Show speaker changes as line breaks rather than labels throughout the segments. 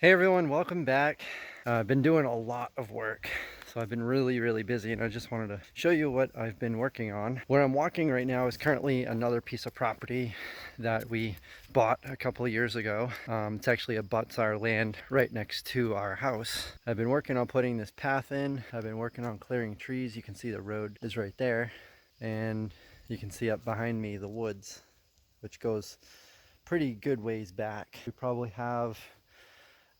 Hey everyone, welcome back. I've been doing a lot of work, so I've been really busy, and I just wanted to show you what I've been working on. Where I'm walking right now is currently another piece of property that we bought a couple of years ago. It's actually abuts our land right next to our house. I've been working on putting this path in. I've been working on clearing trees. You can see the road is right there, and you can see up behind me the woods, which goes pretty good ways back. We probably have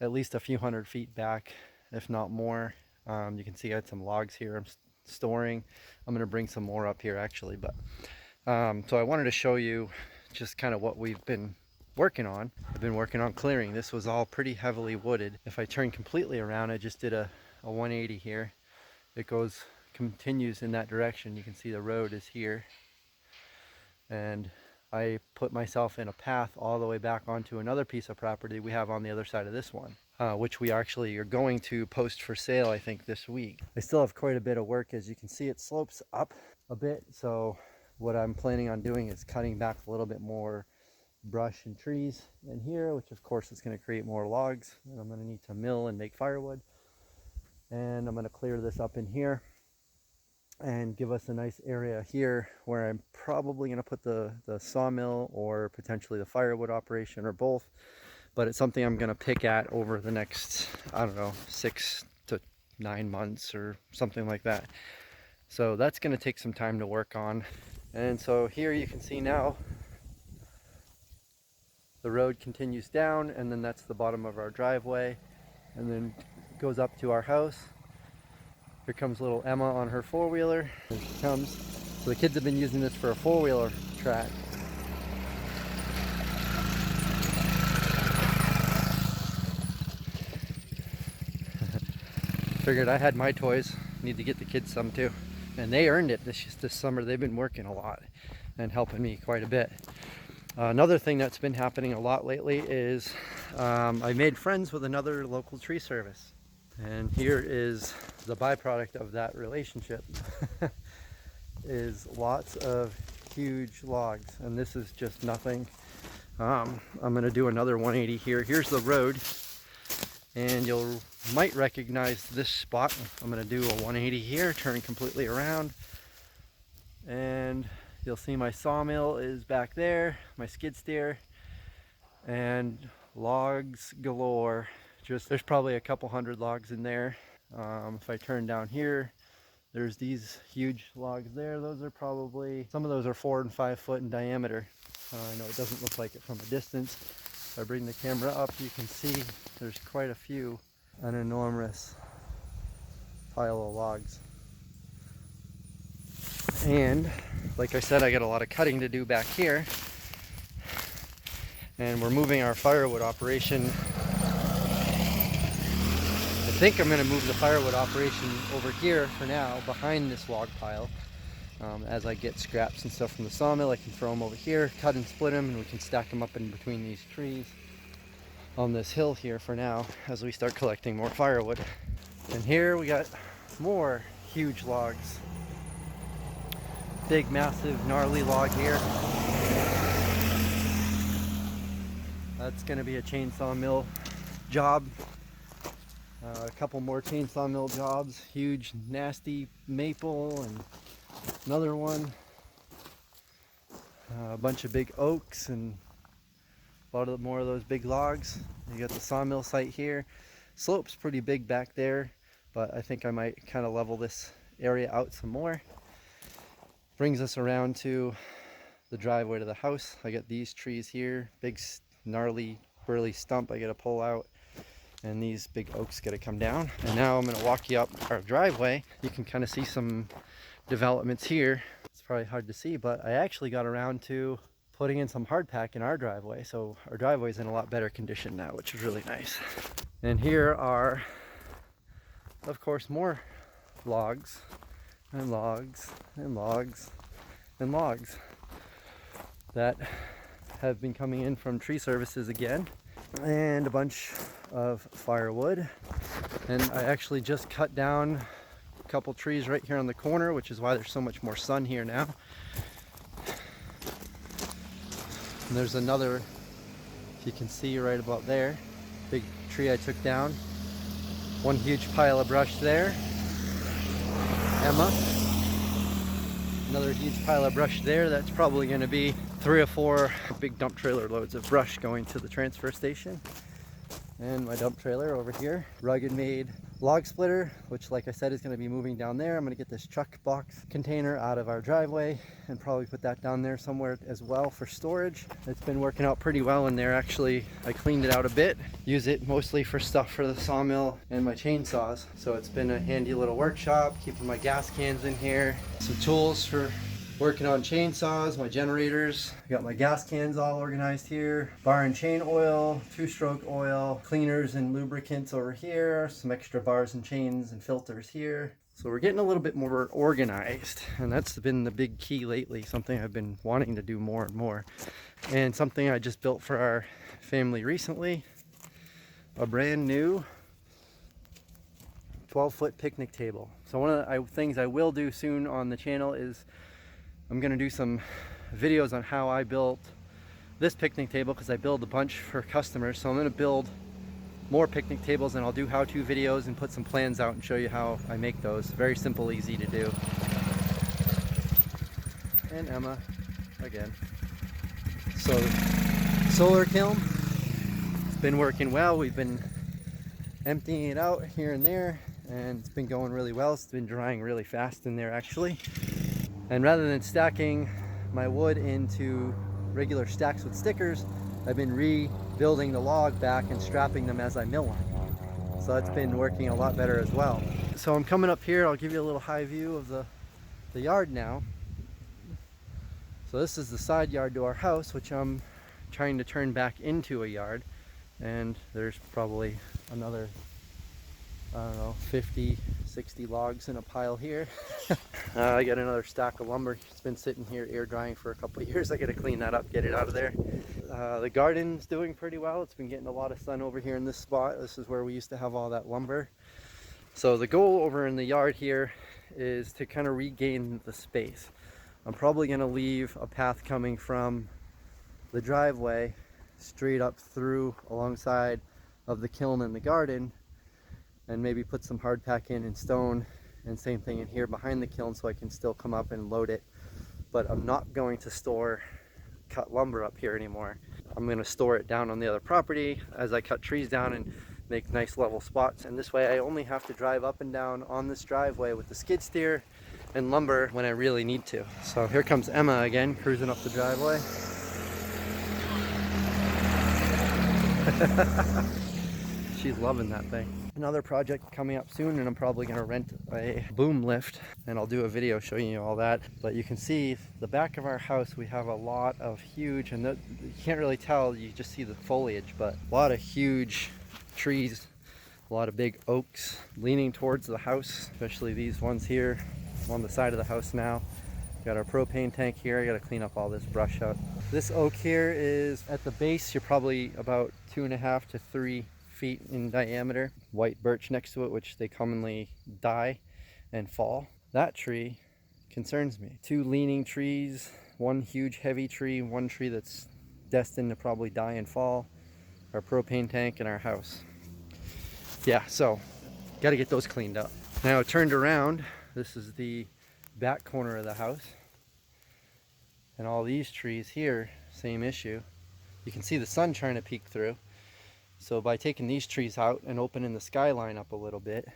at least a few hundred feet back, if not more. You can see I had some logs here I'm storing. I'm going to bring some more up here actually, but so I wanted to show you just kind of what we've been working on. I've been working on clearing. This was all pretty heavily wooded. If I turn completely around, I just did a 180 here. It continues in that direction. You can see the road is here, and I put myself in a path all the way back onto another piece of property we have on the other side of this one, which we actually are going to post for sale, I think, this week. I still have quite a bit of work. As you can see, it slopes up a bit, so what I'm planning on doing is cutting back a little bit more brush and trees in here, which of course is going to create more logs, and I'm going to need to mill and make firewood. And I'm going to clear this up in here and give us a nice area here where I'm probably going to put the sawmill or potentially the firewood operation, or both. But it's something I'm going to pick at over the next, I don't know, 6 to 9 months or something like that. So that's going to take some time to work on. And so here you can see now the road continues down, and then that's the bottom of our driveway, and then goes up to our house. Here comes little Emma on her four-wheeler. There she comes. So the kids have been using this for a four-wheeler track. Figured I had my toys. Need to get the kids some too. And they earned it this summer. They've been working a lot and helping me quite a bit. Another thing that's been happening a lot lately is I made friends with another local tree service. And here is the byproduct of that relationship is lots of huge logs, and this is just nothing. I'm going to do another 180 here. Here's the road, and you might recognize this spot. I'm going to do a 180 here, turn completely around, and you'll see my sawmill is back there, my skid steer, and logs galore. There's probably a couple hundred logs in there. If I turn down here, there's these huge logs there. Those are probably, some of those are 4 and 5 foot in diameter. I know it doesn't look like it from a distance. If I bring the camera up, you can see there's quite a few. An enormous pile of logs. And like I said, I got a lot of cutting to do back here. And we're moving our firewood operation. I think I'm going to move the firewood operation over here for now, behind this log pile. As I get scraps and stuff from the sawmill, I can throw them over here, cut and split them, and we can stack them up in between these trees on this hill here for now, as we start collecting more firewood. And here we got more huge logs. Big, massive, gnarly log here. That's going to be a chainsaw mill job. A couple more chainsaw mill jobs. Huge, nasty maple, and another one. A bunch of big oaks and a lot more of those big logs. You got the sawmill site here. Slope's pretty big back there, but I think I might kind of level this area out some more. Brings us around to the driveway to the house. I got these trees here, big gnarly burly stump I gotta pull out, and these big oaks gotta come down. And now I'm gonna walk you up our driveway. You can kind of see some developments here. It's probably hard to see, but I actually got around to putting in some hardpack in our driveway, so our driveway's in a lot better condition now, which is really nice. And here are, of course, more logs and logs and logs and logs that have been coming in from tree services again, and a bunch of firewood. And I actually just cut down a couple trees right here on the corner, which is why there's so much more sun here now. And there's another, if you can see right about there, big tree I took down. One huge pile of brush there. Emma. Another huge pile of brush there. That's probably going to be 3 or 4 big dump trailer loads of brush going to the transfer station. And my dump trailer over here, rugged made log splitter, which like I said is going to be moving down there. I'm going to get this chuck box container out of our driveway and probably put that down there somewhere as well for storage. It's been working out pretty well in there. Actually, I cleaned it out a bit, use it mostly for stuff for the sawmill and my chainsaws. So it's been a handy little workshop, keeping my gas cans in here, some tools for working on chainsaws, my generators. I got my gas cans all organized here. Bar and chain oil, 2-stroke oil, cleaners and lubricants over here, some extra bars and chains and filters here. So we're getting a little bit more organized, and that's been the big key lately, something I've been wanting to do more and more. And something I just built for our family recently, a brand new 12-foot picnic table. So one of the things I will do soon on the channel is I'm going to do some videos on how I built this picnic table, because I build a bunch for customers. So I'm going to build more picnic tables, and I'll do how-to videos and put some plans out and show you how I make those. Very simple, easy to do. And Emma again. So the solar kiln, it's been working well. We've been emptying it out here and there, and it's been going really well. It's been drying really fast in there actually. And rather than stacking my wood into regular stacks with stickers, I've been rebuilding the log back and strapping them as I mill them. So that's been working a lot better as well. So I'm coming up here, I'll give you a little high view of the yard now. So this is the side yard to our house, which I'm trying to turn back into a yard. And there's probably another, I don't know, 50, 60 logs in a pile here. I got another stack of lumber. It's been sitting here air drying for a couple of years. I got to clean that up, get it out of there. The garden's doing pretty well. It's been getting a lot of sun over here in this spot. This is where we used to have all that lumber. So the goal over in the yard here is to kind of regain the space. I'm probably going to leave a path coming from the driveway straight up through alongside of the kiln and the garden, and maybe put some hard pack in stone, and same thing in here behind the kiln, so I can still come up and load it. But I'm not going to store cut lumber up here anymore. I'm going to store it down on the other property as I cut trees down and make nice level spots. And this way I only have to drive up and down on this driveway with the skid steer and lumber when I really need to. So here comes Emma again, cruising up the driveway. She's loving that thing. Another project coming up soon, and I'm probably going to rent a boom lift, and I'll do a video showing you all that. But you can see the back of our house, we have a lot of huge, and you can't really tell, you just see the foliage, but a lot of huge trees, a lot of big oaks leaning towards the house, especially these ones here. I'm on the side of the house now. Got our propane tank here. I got to clean up all this brush out. This oak here is at the base, you're probably about 2.5 to 3 feet in diameter. White birch next to it, which they commonly die and fall. That tree concerns me. 2 leaning trees, 1 huge heavy tree, 1 tree that's destined to probably die and fall, our propane tank, and our house. Yeah, so got to get those cleaned up. Now turned around, this is the back corner of the house, and all these trees here, same issue. You can see the sun trying to peek through. So by taking these trees out and opening the skyline up a little bit,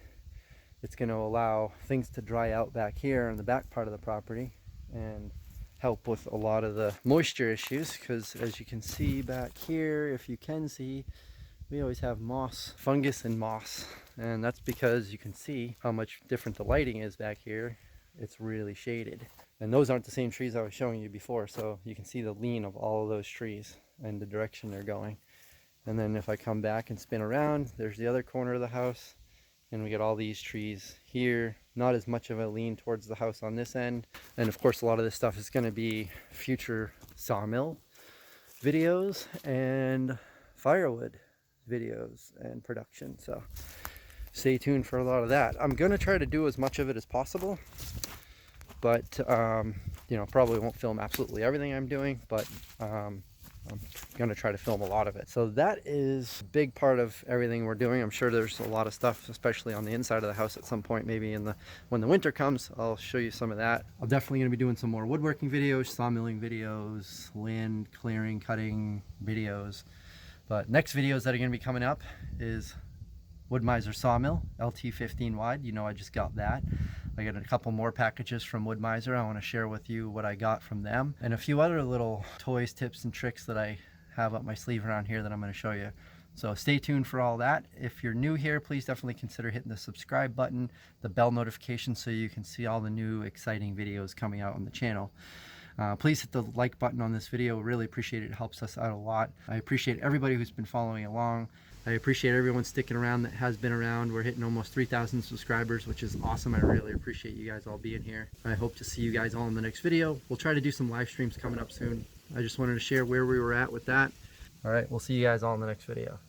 it's going to allow things to dry out back here in the back part of the property and help with a lot of the moisture issues, because as you can see back here, if you can see, we always have moss, fungus and moss, and that's because you can see how much different the lighting is back here. It's really shaded, and those aren't the same trees I was showing you before, so you can see the lean of all of those trees and the direction they're going. And then if I come back and spin around, there's the other corner of the house, and we get all these trees here. Not as much of a lean towards the house on this end. And of course a lot of this stuff is going to be future sawmill videos and firewood videos and production, so stay tuned for a lot of that. I'm going to try to do as much of it as possible, but you know, probably won't film absolutely everything I'm doing, but I'm gonna try to film a lot of it. So that is a big part of everything we're doing. I'm sure there's a lot of stuff, especially on the inside of the house at some point, maybe when the winter comes, I'll show you some of that. I'm definitely gonna be doing some more woodworking videos, sawmilling videos, land clearing, cutting videos. But next videos that are gonna be coming up is Wood-Mizer Sawmill, LT15 wide. You know, I just got that. I got a couple more packages from Wood-Mizer. I want to share with you what I got from them, and a few other little toys, tips, and tricks that I have up my sleeve around here that I'm going to show you. So stay tuned for all that. If you're new here, please definitely consider hitting the subscribe button, the bell notification, so you can see all the new exciting videos coming out on the channel. Please hit the like button on this video. Really appreciate it. It helps us out a lot. I appreciate everybody who's been following along. I appreciate everyone sticking around that has been around. We're hitting almost 3,000 subscribers, which is awesome. I really appreciate you guys all being here. I hope to see you guys all in the next video. We'll try to do some live streams coming up soon. I just wanted to share where we were at with that. All right, we'll see you guys all in the next video.